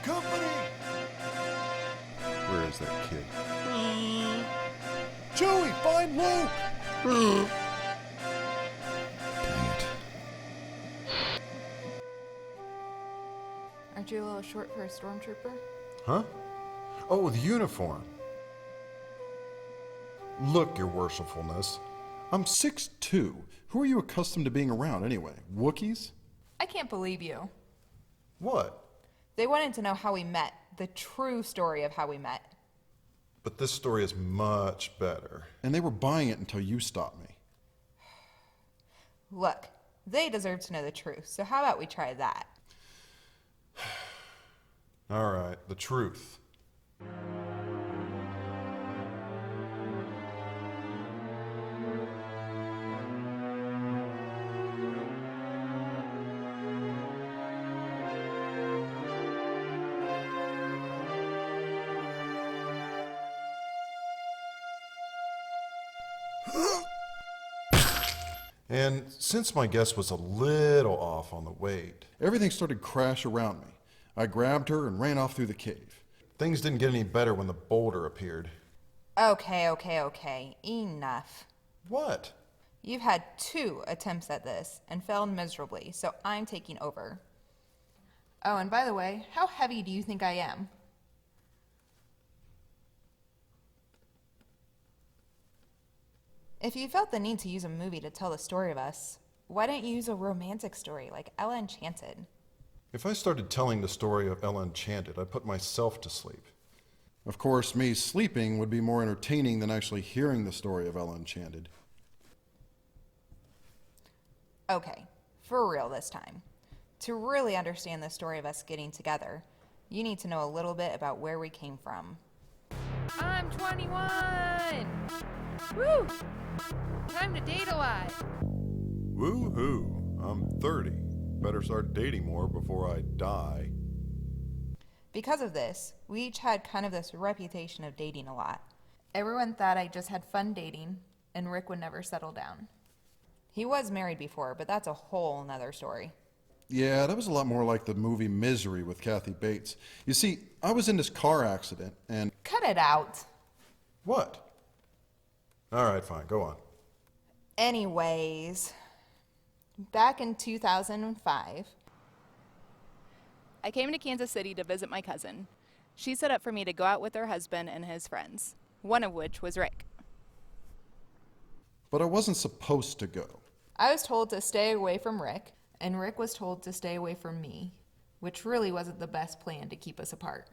company! Where is that kid? Joey, find Luke! Dang it. Aren't you a little short for a stormtrooper? Huh? Oh, the uniform. Look, your worshipfulness. I'm 6'2". Who are you accustomed to being around anyway? Wookiees? I can't believe you. What? They wanted to know how we met, the true story of how we met. But this story is much better. And they were buying it until you stopped me. Look, they deserve to know the truth, so how about we try that? All right, the truth. And since my guess was a little off on the weight, everything started to crash around me. I grabbed her and ran off through the cave. Things didn't get any better when the boulder appeared. Okay. Enough. What? You've had 2 attempts at this and failed miserably, so I'm taking over. Oh, and by the way, how heavy do you think I am? If you felt the need to use a movie to tell the story of us, why don't you use a romantic story like Ella Enchanted? If I started telling the story of Ella Enchanted, I'd put myself to sleep. Of course, me sleeping would be more entertaining than actually hearing the story of Ella Enchanted. Okay, for real this time. To really understand the story of us getting together, you need to know a little bit about where we came from. I'm 21! Woo! Time to date a lot. Woo-hoo, I'm 30. Better start dating more before I die. Because of this, we each had kind of this reputation of dating a lot. Everyone thought I just had fun dating, and Rick would never settle down. He was married before, but that's a whole nother story. Yeah, that was a lot more like the movie Misery with Kathy Bates. You see, I was in this car accident and... Cut it out. What? All right, fine, go on. Anyways, back in 2005, I came to Kansas City to visit my cousin. She set up for me to go out with her husband and his friends, one of which was Rick. But I wasn't supposed to go. I was told to stay away from Rick, and Rick was told to stay away from me, which really wasn't the best plan to keep us apart.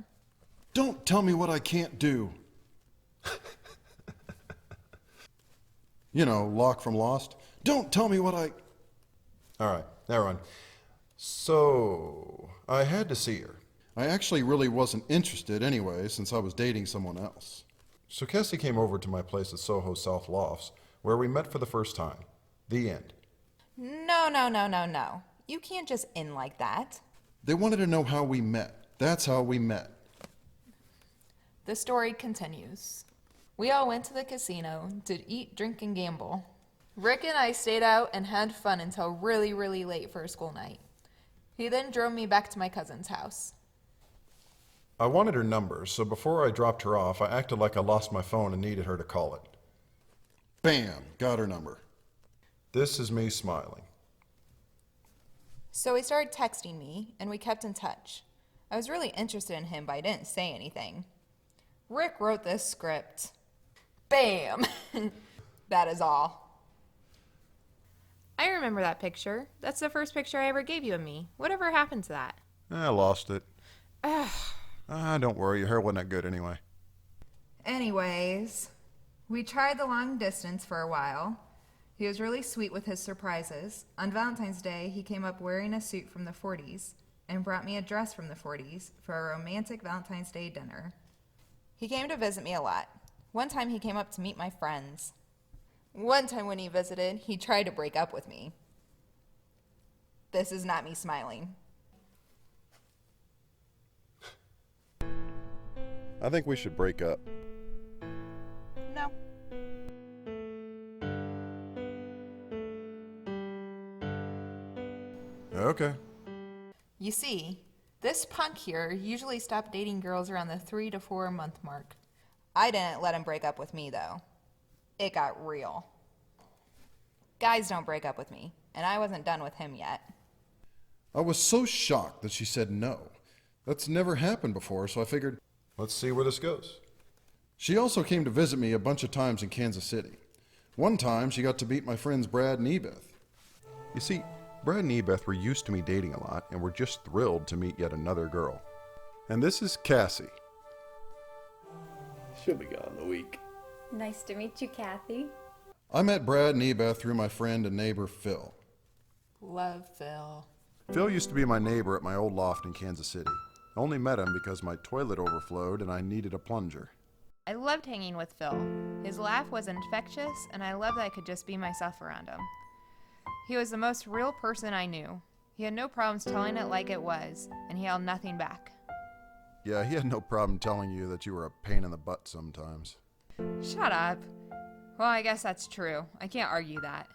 Don't tell me what I can't do. You know, Locke from Lost. Don't tell me what I... All right, never mind. So, I had to see her. I actually really wasn't interested anyway, since I was dating someone else. So Kassie came over to my place at Soho South Lofts, where we met for the first time. The end. No. You can't just end like that. They wanted to know how we met. That's how we met. The story continues. We all went to the casino to eat, drink, and gamble. Rick and I stayed out and had fun until really, really late for a school night. He then drove me back to my cousin's house. I wanted her number, so before I dropped her off, I acted like I lost my phone and needed her to call it. Bam! Got her number. This is me smiling. So he started texting me, and we kept in touch. I was really interested in him, but I didn't say anything. Rick wrote this script. Bam! That is all. I remember that picture. That's the first picture I ever gave you of me. Whatever happened to that? I lost it. Don't worry, your hair wasn't that good anyway. Anyways, we tried the long distance for a while. He was really sweet with his surprises. On Valentine's Day, he came up wearing a suit from the 40s and brought me a dress from the 40s for a romantic Valentine's Day dinner. He came to visit me a lot. One time he came up to meet my friends. One time when he visited, he tried to break up with me. This is not me smiling. I think we should break up. No. Okay. You see, This punk here usually stopped dating girls around the 3 to 4 month mark. I didn't let him break up with me, though. It got real. Guys don't break up with me, and I wasn't done with him yet. I was so shocked that she said no. That's never happened before, so I figured, let's see where this goes. She also came to visit me a bunch of times in Kansas City. One time, she got to meet my friends Brad and Ebeth. You see, Brad and Ebeth were used to me dating a lot and were just thrilled to meet yet another girl. And this is Kassie. She'll be gone in a week. Nice to meet you, Kathy. I met Brad and Ebeth through my friend and neighbor Phil. Love Phil. Phil used to be my neighbor at my old loft in Kansas City. I only met him because my toilet overflowed and I needed a plunger. I loved hanging with Phil. His laugh was infectious, and I loved that I could just be myself around him. He was the most real person I knew. He had no problems telling it like it was, and he held nothing back. Yeah, he had no problem telling you that you were a pain in the butt sometimes. Shut up. Well, I guess that's true. I can't argue that.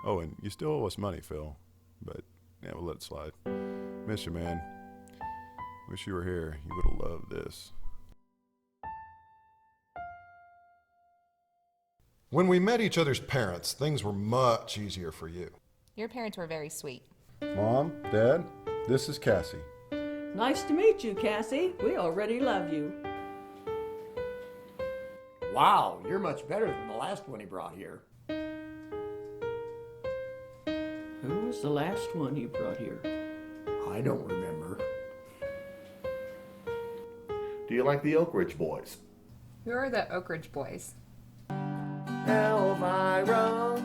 Oh, and you still owe us money, Phil. But, yeah, we'll let it slide. Miss you, man. Wish you were here. You would have loved this. When we met each other's parents, things were much easier for you. Your parents were very sweet. Mom, Dad, this is Kassie. Nice to meet you, Kassie. We already love you. Wow, you're much better than the last one he brought here. Who was the last one you brought here? I don't remember. Do you like the Oak Ridge Boys? Who are the Oak Ridge Boys? Elvira,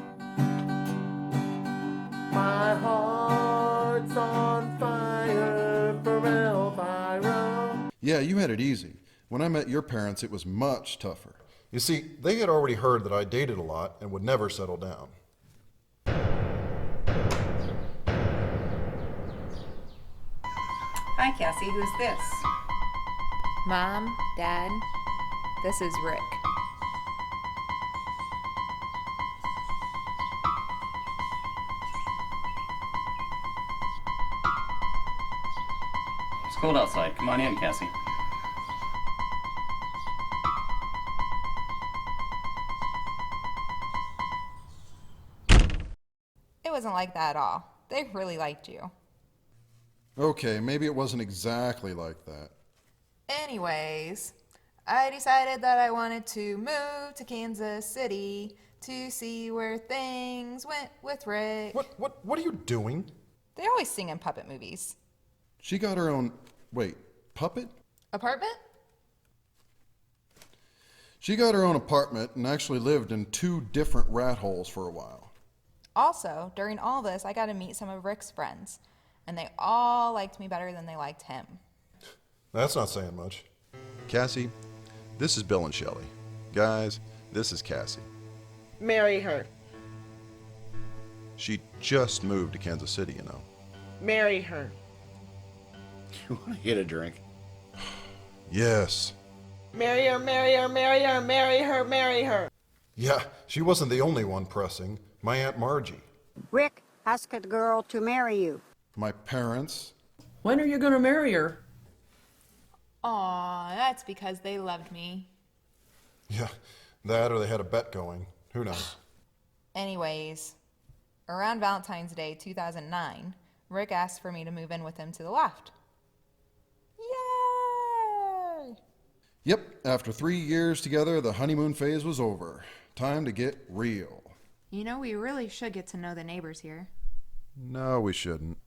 my heart's on fire for Elvira. Yeah, you had it easy. When I met your parents, it was much tougher. You see, they had already heard that I dated a lot and would never settle down. Hi, Kassie. Who's this? Mom, Dad, this is Rick. It's cold outside. Come on in, Kassie. It wasn't like that at all. They really liked you. Okay, maybe it wasn't exactly like that. Anyways, I decided that I wanted to move to Kansas City to see where things went with Rick. What are you doing? They always sing in puppet movies. She got her own, puppet? Apartment? She got her own apartment and actually lived in 2 different rat holes for a while. Also, during all this, I got to meet some of Rick's friends, and they all liked me better than they liked him. That's not saying much. Kassie, this is Bill and Shelley. Guys, this is Kassie. Marry her. She just moved to Kansas City, you know. Marry her. You want to get a drink? Yes. Marry her, marry her, marry her, marry her, marry her. Yeah, she wasn't the only one pressing. My Aunt Margie. Rick asked a girl to marry you. My parents. When are you going to marry her? Aw, that's because they loved me. Yeah, that or they had a bet going. Who knows? Anyways, around Valentine's Day 2009, Rick asked for me to move in with him to the loft. Yay! Yep, after 3 years together, the honeymoon phase was over. Time to get real. You know, we really should get to know the neighbors here. No, we shouldn't.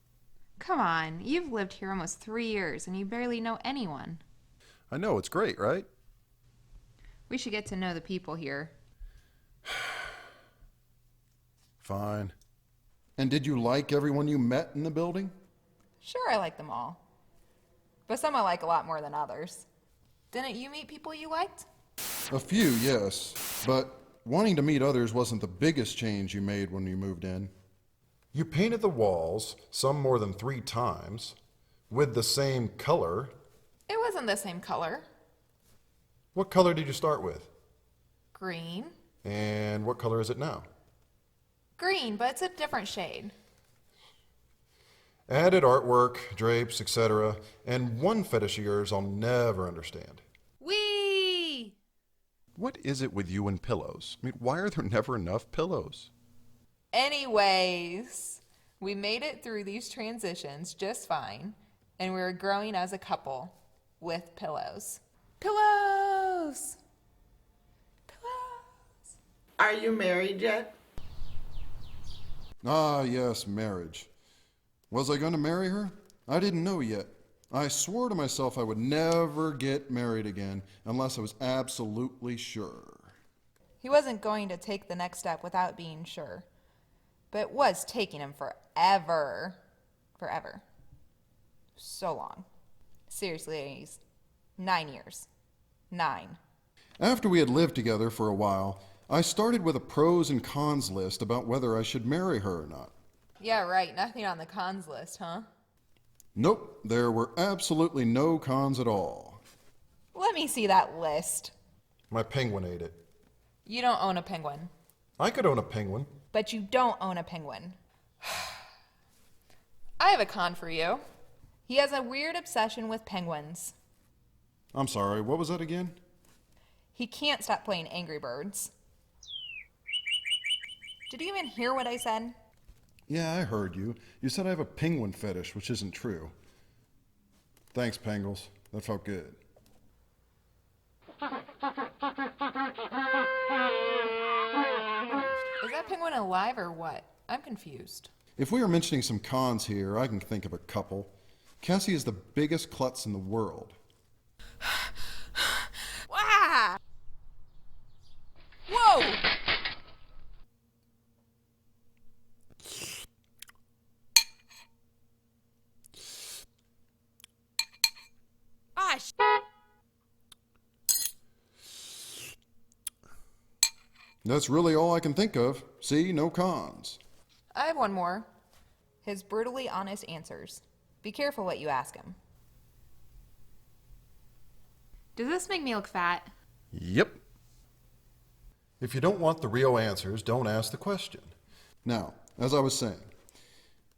Come on, you've lived here almost 3 years and you barely know anyone. I know, it's great, right? We should get to know the people here. Fine. And did you like everyone you met in the building? Sure, I like them all. But some I like a lot more than others. Didn't you meet people you liked? A few, yes. But wanting to meet others wasn't the biggest change you made when you moved in. You painted the walls, some more than 3 times, with the same color. It wasn't the same color. What color did you start with? Green. And what color is it now? Green, but it's a different shade. Added artwork, drapes, etc., and one fetish of yours I'll never understand. Whee! What is it with you and pillows? I mean, why are there never enough pillows? Anyways, we made it through these transitions just fine, and we're growing as a couple with pillows. Pillows! Pillows! Are you married yet? Ah, yes, marriage. Was I going to marry her? I didn't know yet. I swore to myself I would never get married again unless I was absolutely sure. He wasn't going to take the next step without being sure, but it was taking him forever. Forever. So long. Seriously, ladies. 9 years. 9. After we had lived together for a while, I started with a pros and cons list about whether I should marry her or not. Yeah, right. Nothing on the cons list, huh? Nope, there were absolutely no cons at all. Let me see that list. My penguin ate it. You don't own a penguin. I could own a penguin. But you don't own a penguin. I have a con for you. He has a weird obsession with penguins. I'm sorry, what was that again? He can't stop playing Angry Birds. Did you even hear what I said? Yeah, I heard you. You said I have a penguin fetish, which isn't true. Thanks, Pangles. That felt good. Is that penguin alive or what? I'm confused. If we are mentioning some cons here, I can think of a couple. Kassie is the biggest klutz in the world. Wah! Whoa! Ah, That's really all I can think of. See, no cons. I have one more. His brutally honest answers. Be careful what you ask him. Does this make me look fat? Yep. If you don't want the real answers, don't ask the question. Now, as I was saying,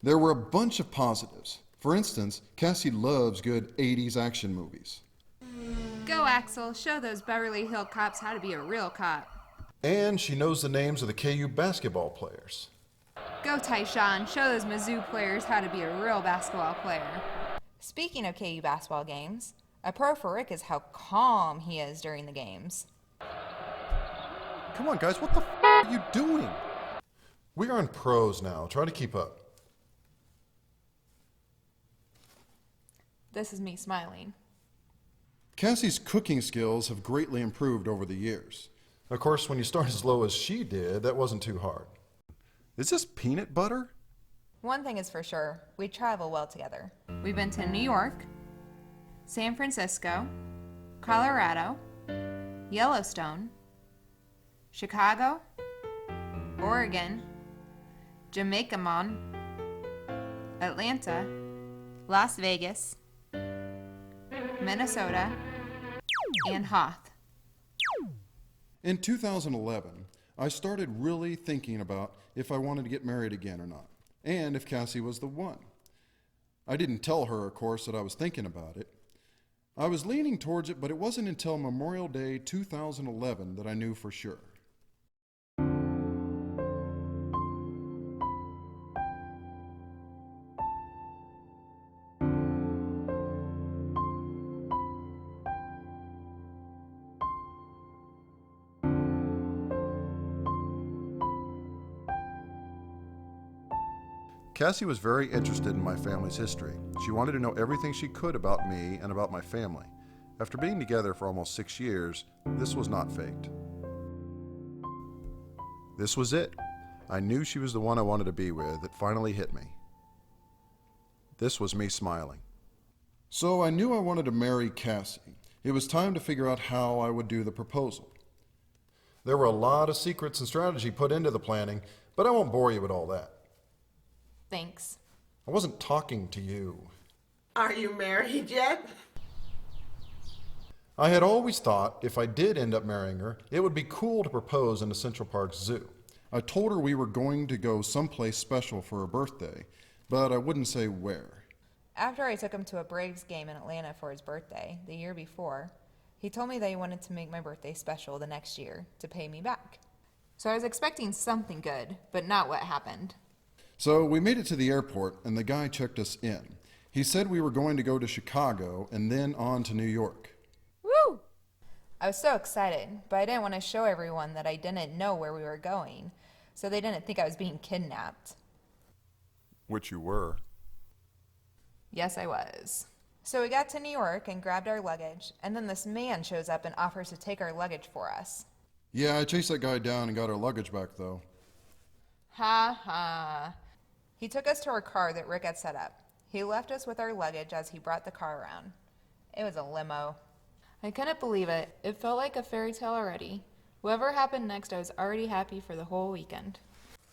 there were a bunch of positives. For instance, Kassie loves good 80s action movies. Go, Axel. Show those Beverly Hill cops how to be a real cop. And she knows the names of the KU basketball players. Go, Tyshawn. Show those Mizzou players how to be a real basketball player. Speaking of KU basketball games, a pro for Rick is how calm he is during the games. Come on, guys, what the are you doing? We are in pros now. Try to keep up. This is me smiling. Cassie's cooking skills have greatly improved over the years. Of course, when you start as low as she did, that wasn't too hard. Is this peanut butter? One thing is for sure, we travel well together. We've been to New York, San Francisco, Colorado, Yellowstone, Chicago, Oregon, Jamaica, Atlanta, Las Vegas, Minnesota, and Hoth. In 2011, I started really thinking about if I wanted to get married again or not, and if Kassie was the one. I didn't tell her, of course, that I was thinking about it. I was leaning towards it, but it wasn't until Memorial Day 2011 that I knew for sure. Kassie was very interested in my family's history. She wanted to know everything she could about me and about my family. After being together for almost 6 years, this was not faked. This was it. I knew she was the one I wanted to be with. It finally hit me. This was me smiling. So I knew I wanted to marry Kassie. It was time to figure out how I would do the proposal. There were a lot of secrets and strategy put into the planning, but I won't bore you with all that. Thanks. I wasn't talking to you. Are you married yet? I had always thought if I did end up marrying her, it would be cool to propose in the Central Park Zoo. I told her we were going to go someplace special for her birthday, but I wouldn't say where. After I took him to a Braves game in Atlanta for his birthday, the year before, he told me that he wanted to make my birthday special the next year to pay me back. So I was expecting something good, but not what happened. So we made it to the airport, and the guy checked us in. He said we were going to go to Chicago and then on to New York. Woo! I was so excited, but I didn't want to show everyone that I didn't know where we were going, so they didn't think I was being kidnapped. Which you were. Yes, I was. So we got to New York and grabbed our luggage, and then this man shows up and offers to take our luggage for us. Yeah, I chased that guy down and got our luggage back, though. Ha ha. He took us to our car that Rick had set up. He left us with our luggage as he brought the car around. It was a limo. I couldn't believe it. It felt like a fairy tale already. Whatever happened next, I was already happy for the whole weekend.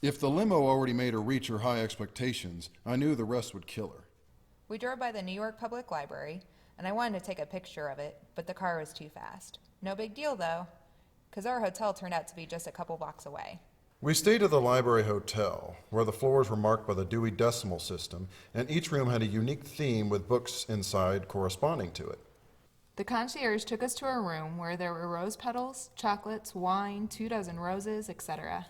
If the limo already made her reach her high expectations, I knew the rest would kill her. We drove by the New York Public Library, and I wanted to take a picture of it, but the car was too fast. No big deal, though, because our hotel turned out to be just a couple blocks away. We stayed at the Library Hotel, where the floors were marked by the Dewey Decimal System, and each room had a unique theme with books inside corresponding to it. The concierge took us to a room where there were rose petals, chocolates, wine, 24 roses, etc.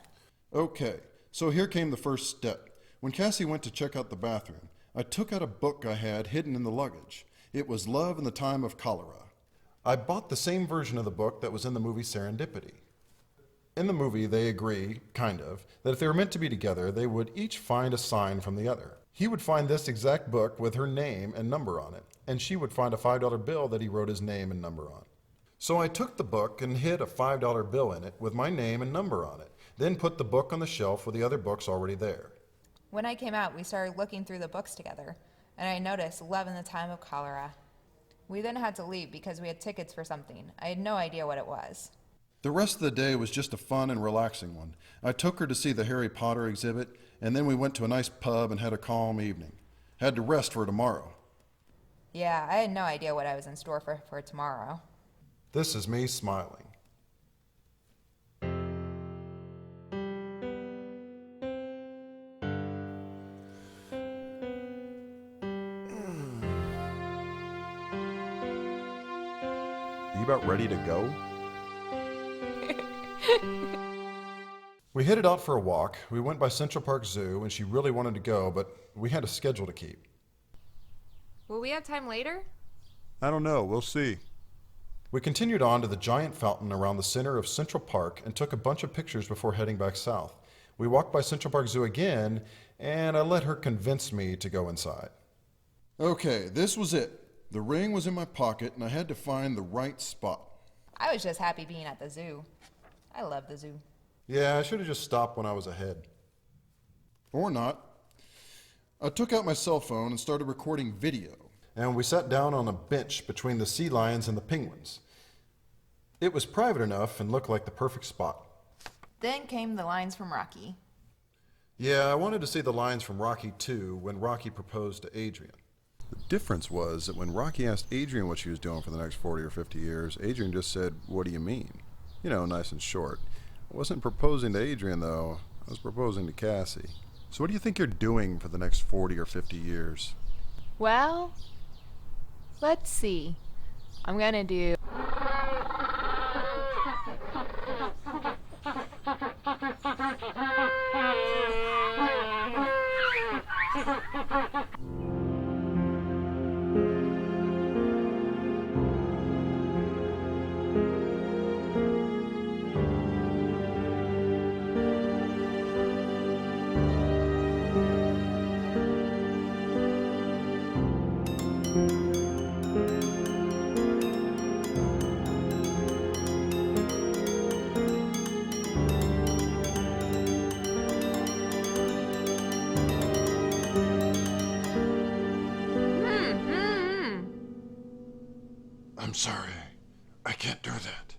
Okay, so here came the first step. When Kassie went to check out the bathroom, I took out a book I had hidden in the luggage. It was Love in the Time of Cholera. I bought the same version of the book that was in the movie Serendipity. In the movie, they agree, kind of, that if they were meant to be together, they would each find a sign from the other. He would find this exact book with her name and number on it, and she would find a $5 bill that he wrote his name and number on. So I took the book and hid a $5 bill in it with my name and number on it, then put the book on the shelf with the other books already there. When I came out, we started looking through the books together, and I noticed Love in the Time of Cholera. We then had to leave because we had tickets for something. I had no idea what it was. The rest of the day was just a fun and relaxing one. I took her to see the Harry Potter exhibit, and then we went to a nice pub and had a calm evening. Had to rest for tomorrow. Yeah, I had no idea what I was in store for tomorrow. This is me smiling. You about ready to go? We headed out for a walk. We went by Central Park Zoo, and she really wanted to go, but we had a schedule to keep. Will we have time later? I don't know. We'll see. We continued on to the giant fountain around the center of Central Park and took a bunch of pictures before heading back south. We walked by Central Park Zoo again, and I let her convince me to go inside. Okay, this was it. The ring was in my pocket, and I had to find the right spot. I was just happy being at the zoo. I love the zoo. Yeah, I should have just stopped when I was ahead. Or not. I took out my cell phone and started recording video. And we sat down on a bench between the sea lions and the penguins. It was private enough and looked like the perfect spot. Then came the lines from Rocky. Yeah, I wanted to see the lines from Rocky 2 when Rocky proposed to Adrian. The difference was that when Rocky asked Adrian what she was doing for the next 40 or 50 years, Adrian just said, "What do you mean?" You know, nice and short. I wasn't proposing to Adrian, though. I was proposing to Kassie. So what do you think you're doing for the next 40 or 50 years? Well, let's see. I'm gonna do... I'm sorry. I can't do that.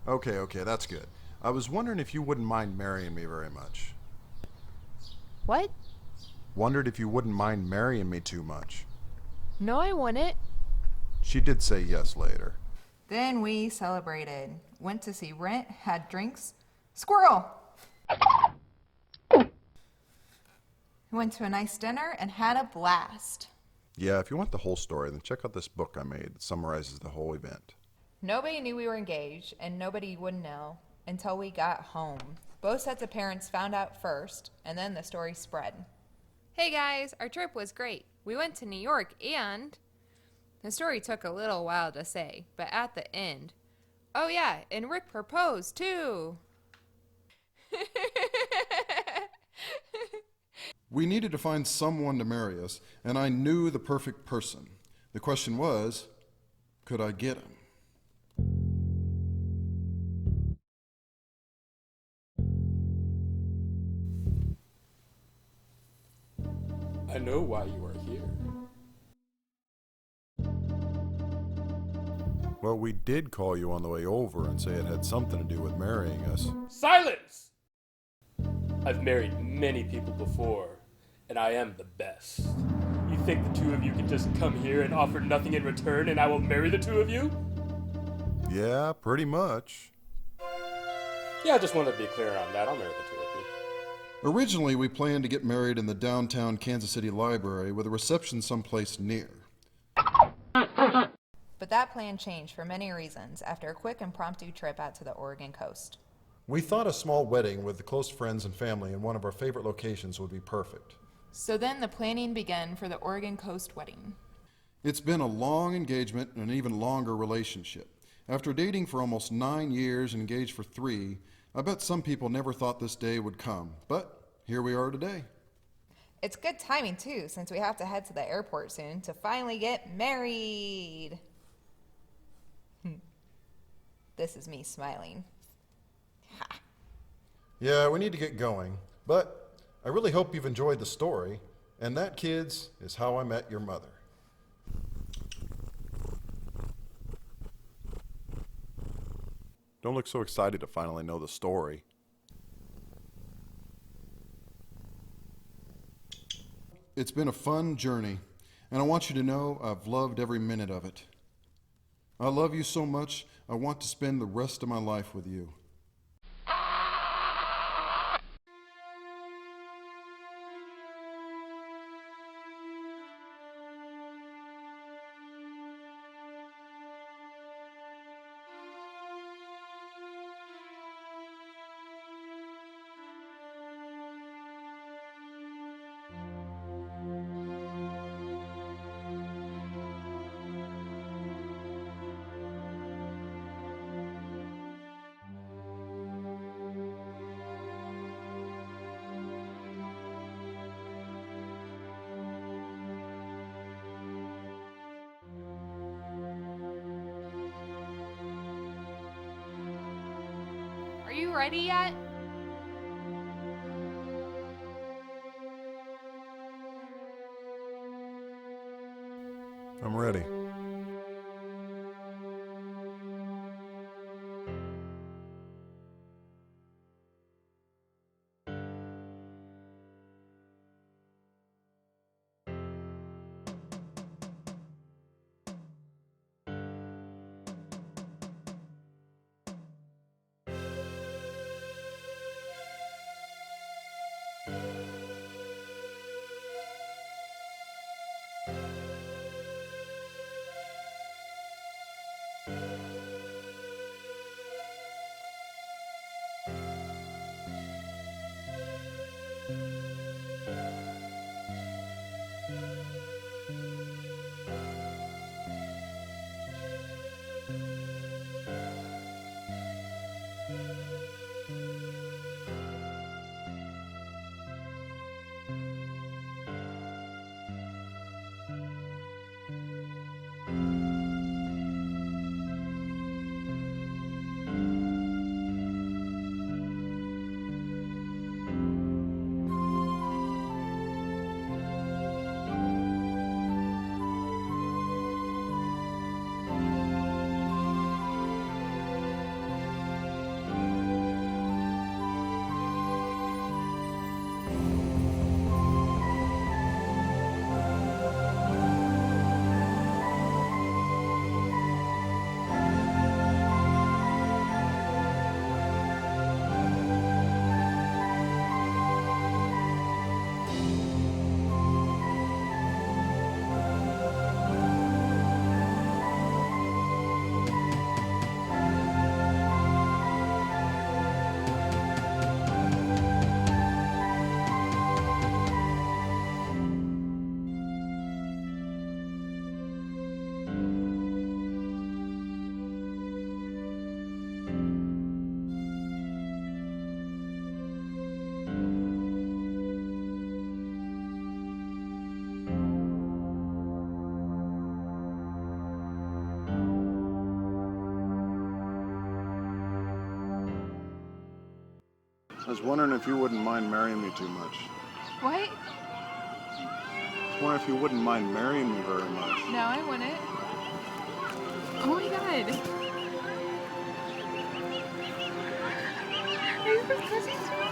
Okay, that's good. I was wondering if you wouldn't mind marrying me very much. What? Wondered if you wouldn't mind marrying me too much. No, I wouldn't. She did say yes later. Then we celebrated. Went to see Rent, had drinks. Squirrel! Went to a nice dinner and had a blast. Yeah, if you want the whole story, then check out this book I made that summarizes the whole event. Nobody knew we were engaged, and nobody would know until we got home. Both sets of parents found out first, and then the story spread. Hey guys, our trip was great. We went to New York and... The story took a little while to say, but at the end... Oh yeah, and Rick proposed too! We needed to find someone to marry us, and I knew the perfect person. The question was, could I get him? I know why you are here. Well, we did call you on the way over and say it had something to do with marrying us. Silence! I've married many people before, and I am the best. You think the two of you can just come here and offer nothing in return and I will marry the two of you? Yeah, pretty much. Yeah, I just wanted to be clear on that. I'll marry the two of you. Originally, we planned to get married in the downtown Kansas City library with a reception someplace near. But that plan changed for many reasons after a quick impromptu trip out to the Oregon coast. We thought a small wedding with the close friends and family in one of our favorite locations would be perfect. So then the planning began for the Oregon coast wedding. It's been a long engagement and an even longer relationship. After dating for almost 9 years and engaged for 3, I bet some people never thought this day would come. But here we are today. It's good timing too, since we have to head to the airport soon to finally get married. This is me smiling. Ha. Yeah, we need to get going, but I really hope you've enjoyed the story, and that, kids, is how I met your mother. Don't look so excited to finally know the story. It's been a fun journey, and I want you to know I've loved every minute of it. I love you so much, I want to spend the rest of my life with you. Are you ready yet? I'm ready. was wondering if you wouldn't mind marrying me too much. What? I was wondering if you wouldn't mind marrying me very much. No, I wouldn't. Oh my god. Are you proposing to me?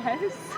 Yes.